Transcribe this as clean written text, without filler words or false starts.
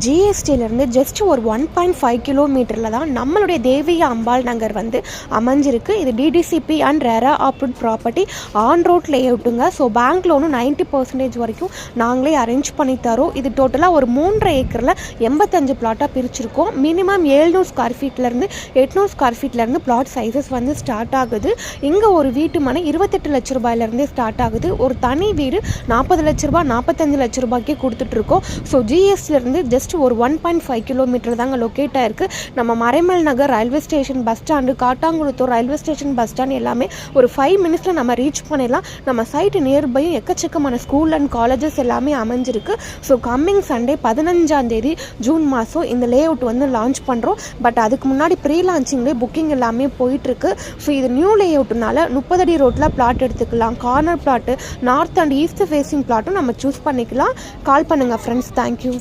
ஜிஎஸ்டியிலேருந்து just ஒரு 1.5 கிலோமீட்டரில் தான் நம்மளுடைய தேவியா அம்பாள் நகர் வந்து அமைஞ்சிருக்கு. இது DTCP and RERA approved property on road லேஅவுட்டுங்க. ஸோ பேங்க் லோனும் 90% வரைக்கும் நாங்களே அரேஞ்ச் பண்ணி தரோம். இது டோட்டலாக ஒரு 3.5 ஏக்கரில் 85 பிளாட்டாக பிரிச்சிருக்கோம். மினிமம் 700 ஸ்கொயர் ஃபீட்லேருந்து 800 ஸ்கொயர் ஃபீட்லேருந்து பிளாட் சைஸஸ் வந்து ஸ்டார்ட் ஆகுது. இங்கே ஒரு வீட்டு மனை 28 லட்ச ரூபாயிலேருந்தே ஸ்டார்ட் ஆகுது. ஒரு தனி வீடு 40 லட்ச ரூபா 45 லட்ச ரூபாய்க்கே கொடுத்துட்ருக்கோம். ஸோ ஜிஎஸ்டிலேருந்து ஜஸ்ட் ஒரு 1.5 கிலோமீட்டர் தாங்க லொக்கேட் ஆயிருக்கு. நம்ம Maraimalai Nagar railway station bus stand, Kattankulathur railway station bus stand எல்லாமே ஒரு 5 மினிட்ஸில் நம்ம ரீச் பண்ணிடலாம். நம்ம சைட்டு நியர்பையும் எக்கச்சக்கமான ஸ்கூல் அண்ட் காலேஜஸ் எல்லாமே அமைஞ்சிருக்கு. ஸோ கம்மிங் சண்டே 15ஆம் தேதி ஜூன் மாதம் இந்த லேஅவுட் வந்து லான்ச் பண்ணுறோம். பட் அதுக்கு முன்னாடி ப்ரீ லான்ச்சிங்லேயே புக்கிங் எல்லாமே போயிட்டுருக்கு. ஸோ இது நியூ லேஅவுட்னால 30 அடி ரோட்டில் பிளாட் எடுத்துக்கலாம். Corner plot, north and east facing பிளாட்டும் நம்ம சூஸ் பண்ணிக்கலாம். கால் பண்ணுங்கள் ஃப்ரெண்ட்ஸ். தேங்க்யூ.